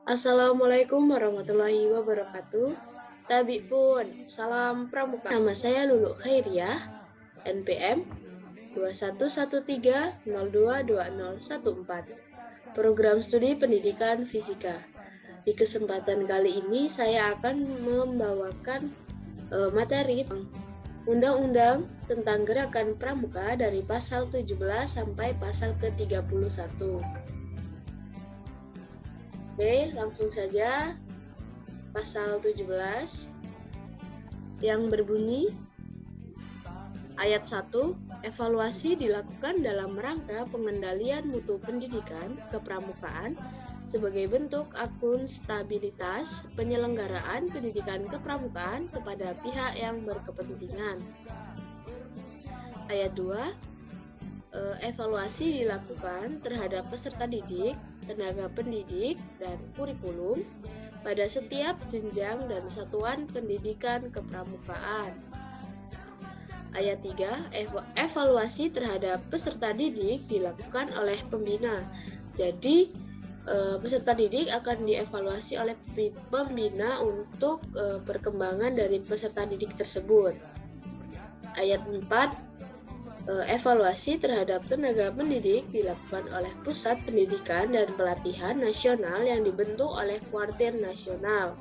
Assalamualaikum warahmatullahi wabarakatuh. Tabi pun, salam pramuka. Nama saya Lulu Khairiah, NPM 2113022014. Program Studi Pendidikan Fisika. Di kesempatan kali ini saya akan membawakan materi Undang-Undang tentang Gerakan Pramuka dari pasal 17 sampai pasal ke-31. Oke, langsung saja. Pasal 17 yang berbunyi ayat 1, evaluasi dilakukan dalam rangka pengendalian mutu pendidikan kepramukaan sebagai bentuk akuntabilitas penyelenggaraan pendidikan kepramukaan kepada pihak yang berkepentingan. Ayat 2, evaluasi dilakukan terhadap peserta didik, tenaga pendidik, dan kurikulum pada setiap jenjang dan satuan pendidikan kepramukaan. Ayat 3, evaluasi terhadap peserta didik dilakukan oleh pembina. Jadi, peserta didik akan dievaluasi oleh pembina untuk perkembangan dari peserta didik tersebut. Ayat 4, evaluasi terhadap tenaga pendidik dilakukan oleh Pusat Pendidikan dan Pelatihan Nasional yang dibentuk oleh Kuartir Nasional.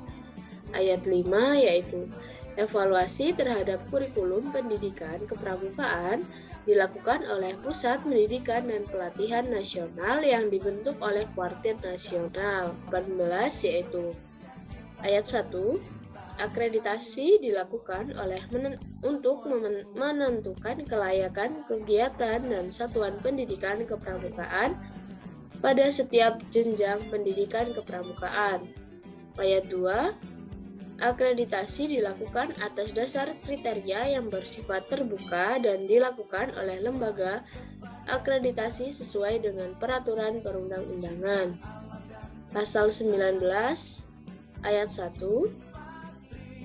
Ayat 5 yaitu evaluasi terhadap kurikulum pendidikan kepramukaan dilakukan oleh Pusat Pendidikan dan Pelatihan Nasional yang dibentuk oleh Kuartir Nasional. 18 yaitu ayat 1, akreditasi dilakukan untuk menentukan kelayakan kegiatan dan satuan pendidikan kepramukaan pada setiap jenjang pendidikan kepramukaan. Ayat 2, akreditasi dilakukan atas dasar kriteria yang bersifat terbuka dan dilakukan oleh lembaga akreditasi sesuai dengan peraturan perundang-undangan. Pasal 19 ayat 1,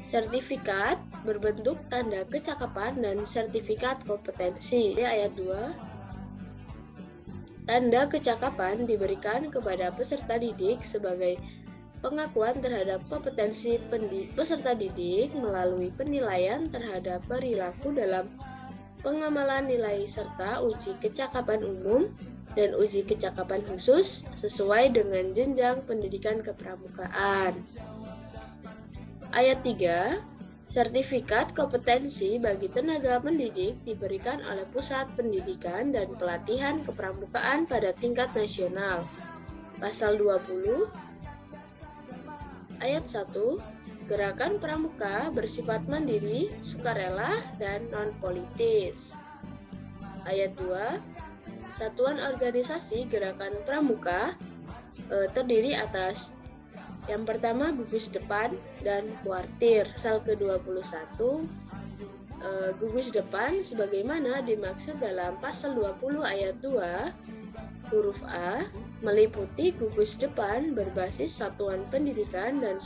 sertifikat berbentuk tanda kecakapan dan sertifikat kompetensi. Ayat 2, tanda kecakapan diberikan kepada peserta didik sebagai pengakuan terhadap kompetensi peserta didik melalui penilaian terhadap perilaku dalam pengamalan nilai serta uji kecakapan umum dan uji kecakapan khusus sesuai dengan jenjang pendidikan kepramukaan. Ayat 3, sertifikat kompetensi bagi tenaga pendidik diberikan oleh Pusat Pendidikan dan Pelatihan Kepramukaan pada tingkat nasional. Pasal 20, ayat 1, gerakan pramuka bersifat mandiri, sukarela, dan non-politis. Ayat 2, satuan organisasi gerakan pramuka terdiri atas yang pertama gugus depan dan kuartir. Pasal ke-21, gugus depan sebagaimana dimaksud dalam pasal 20 ayat 2 huruf A meliputi gugus depan berbasis satuan pendidikan dan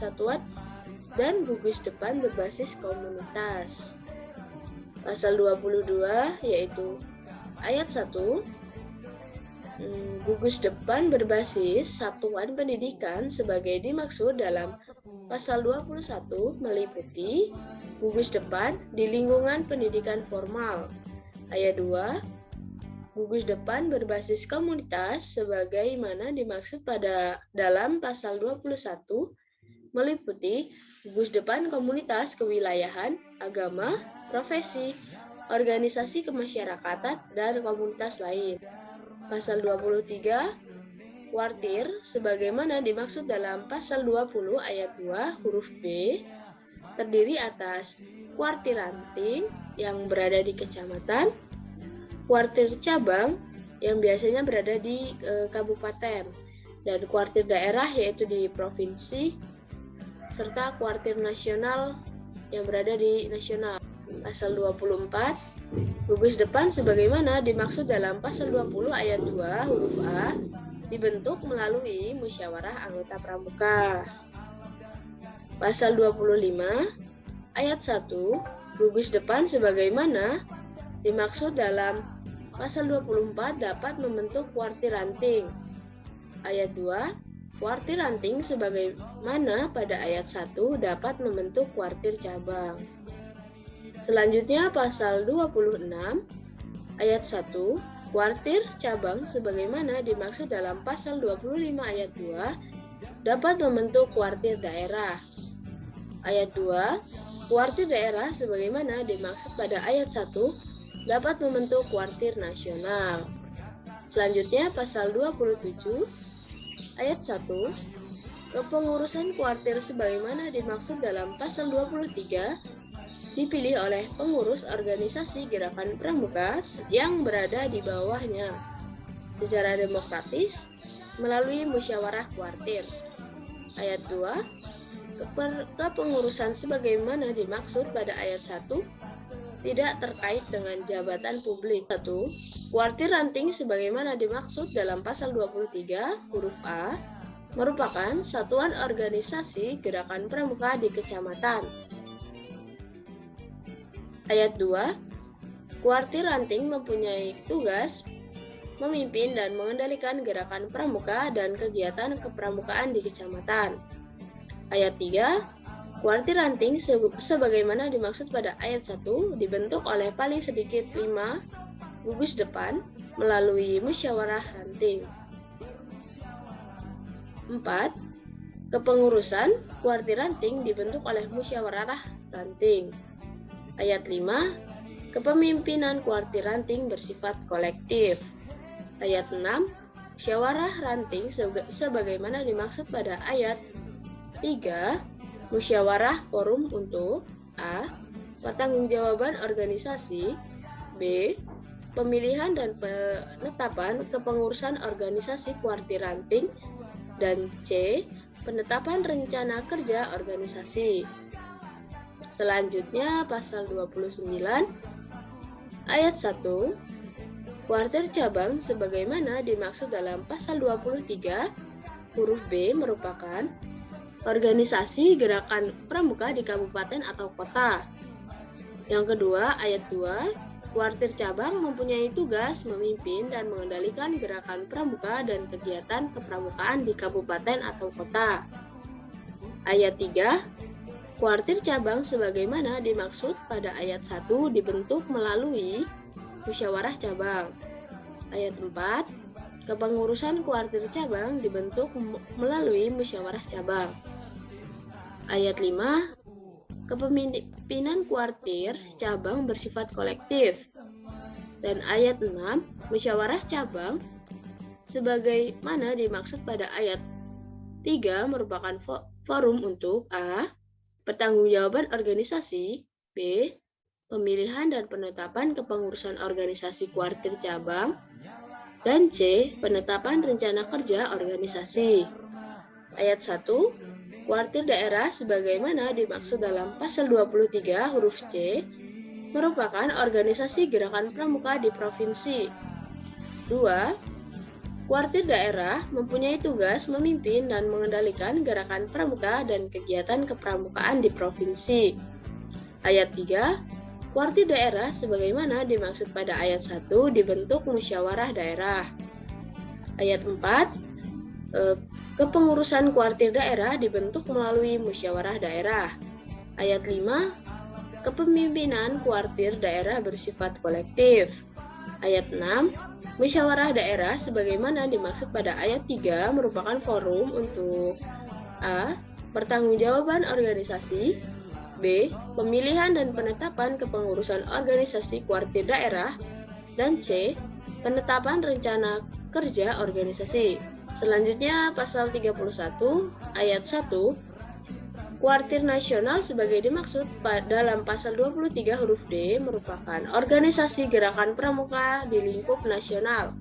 gugus depan berbasis komunitas. Pasal 22 yaitu ayat 1, gugus depan berbasis satuan pendidikan sebagai dimaksud dalam pasal 21 meliputi gugus depan di lingkungan pendidikan formal. Ayat 2, gugus depan berbasis komunitas sebagaimana dimaksud dalam pasal 21 meliputi gugus depan komunitas kewilayahan, agama, profesi, organisasi kemasyarakatan, dan komunitas lain. Pasal 23, kuartir sebagaimana dimaksud dalam pasal 20 ayat 2 huruf B terdiri atas kuartir ranting yang berada di kecamatan, kuartir cabang yang biasanya berada di kabupaten, dan kuartir daerah yaitu di provinsi, serta kuartir nasional yang berada di nasional. Pasal 24, gugus depan sebagaimana dimaksud dalam pasal 20 ayat 2 huruf A dibentuk melalui musyawarah anggota pramuka. Pasal 25 ayat 1, gugus depan sebagaimana dimaksud dalam pasal 24 dapat membentuk kuartir ranting. Ayat 2, kuartir ranting sebagaimana pada ayat 1 dapat membentuk kuartir cabang. Selanjutnya pasal 26 ayat 1, kuartir cabang sebagaimana dimaksud dalam pasal 25 ayat 2 dapat membentuk kuartir daerah. Ayat 2, kuartir daerah sebagaimana dimaksud pada ayat 1 dapat membentuk kuartir nasional. Selanjutnya pasal 27 ayat 1, kepengurusan kuartir sebagaimana dimaksud dalam pasal 23 dipilih oleh pengurus organisasi gerakan pramuka yang berada di bawahnya secara demokratis melalui musyawarah kuartir. Ayat 2, kepengurusan sebagaimana dimaksud pada ayat 1 tidak terkait dengan jabatan publik. 1. Kuartir ranting sebagaimana dimaksud dalam pasal 23 huruf A merupakan satuan organisasi gerakan pramuka di kecamatan. Ayat 2, kuartir ranting mempunyai tugas memimpin dan mengendalikan gerakan pramuka dan kegiatan kepramukaan di kecamatan. Ayat 3, kuartir ranting sebagaimana dimaksud pada ayat 1 dibentuk oleh paling sedikit 5 gugus depan melalui musyawarah ranting. 4. Kepengurusan kuartir ranting dibentuk oleh musyawarah ranting. Ayat 5, kepemimpinan kuartir ranting bersifat kolektif. Ayat 6, musyawarah ranting sebagaimana dimaksud pada ayat 3, musyawarah forum untuk A. Pertanggungjawaban organisasi, B. Pemilihan dan penetapan kepengurusan organisasi kuartir ranting, dan C. Penetapan rencana kerja organisasi. Selanjutnya pasal 29 ayat 1, kuartir cabang sebagaimana dimaksud dalam pasal 23 huruf B merupakan organisasi gerakan pramuka di kabupaten atau kota. Yang kedua, ayat 2, kuartir cabang mempunyai tugas memimpin dan mengendalikan gerakan pramuka dan kegiatan kepramukaan di kabupaten atau kota. Ayat 3, kuartir cabang sebagaimana dimaksud pada ayat 1 dibentuk melalui musyawarah cabang. Ayat 4, kepengurusan kuartir cabang dibentuk melalui musyawarah cabang. Ayat 5, kepemimpinan kuartir cabang bersifat kolektif. Dan ayat 6, musyawarah cabang sebagaimana dimaksud pada ayat 3 merupakan forum untuk A. Pertanggungjawaban organisasi, B. Pemilihan dan penetapan kepengurusan organisasi kuartir cabang, dan C. Penetapan rencana kerja organisasi. Ayat 1, kuartir daerah sebagaimana dimaksud dalam pasal 23 huruf C merupakan organisasi gerakan pramuka di provinsi. 2. Kuartir daerah mempunyai tugas memimpin dan mengendalikan gerakan pramuka dan kegiatan kepramukaan di provinsi. Ayat 3, kuartir daerah sebagaimana dimaksud pada ayat 1 dibentuk musyawarah daerah. Ayat 4, kepengurusan kuartir daerah dibentuk melalui musyawarah daerah. Ayat 5, kepemimpinan kuartir daerah bersifat kolektif. Ayat 6, musyawarah daerah sebagaimana dimaksud pada ayat 3 merupakan forum untuk A. Pertanggungjawaban organisasi, B. Pemilihan dan penetapan kepengurusan organisasi kuartir daerah, dan C. Penetapan rencana kerja organisasi. Selanjutnya pasal 31 ayat 1, kuartir nasional sebagai dimaksud dalam pasal 23 huruf D merupakan organisasi gerakan pramuka di lingkup nasional.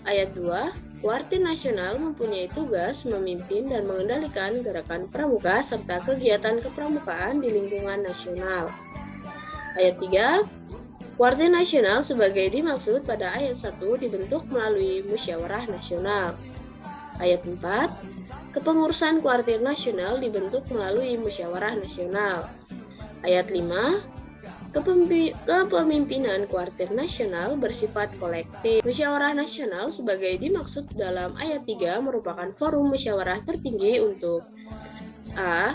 Ayat 2, kuartir nasional mempunyai tugas memimpin dan mengendalikan gerakan pramuka serta kegiatan kepramukaan di lingkungan nasional. Ayat 3, kuartir nasional sebagai dimaksud pada ayat 1 dibentuk melalui musyawarah nasional. Ayat 4, kepengurusan kuartir nasional dibentuk melalui musyawarah nasional. Ayat 5, Kepemimpinan kuartir nasional bersifat kolektif. Musyawarah nasional sebagai dimaksud dalam ayat 3 merupakan forum musyawarah tertinggi untuk A.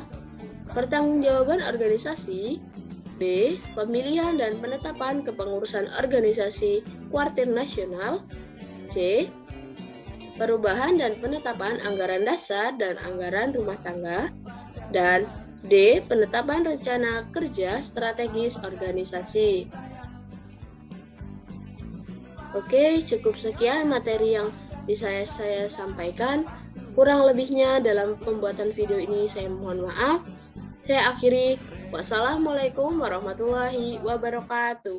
Pertanggungjawaban organisasi, B. Pemilihan dan penetapan kepengurusan organisasi kuartir nasional, C. Perubahan dan penetapan anggaran dasar dan anggaran rumah tangga, dan D. Penetapan rencana kerja strategis organisasi. Oke, cukup sekian materi yang bisa saya sampaikan. Kurang lebihnya dalam pembuatan video ini saya mohon maaf. Saya akhiri. Wassalamualaikum warahmatullahi wabarakatuh.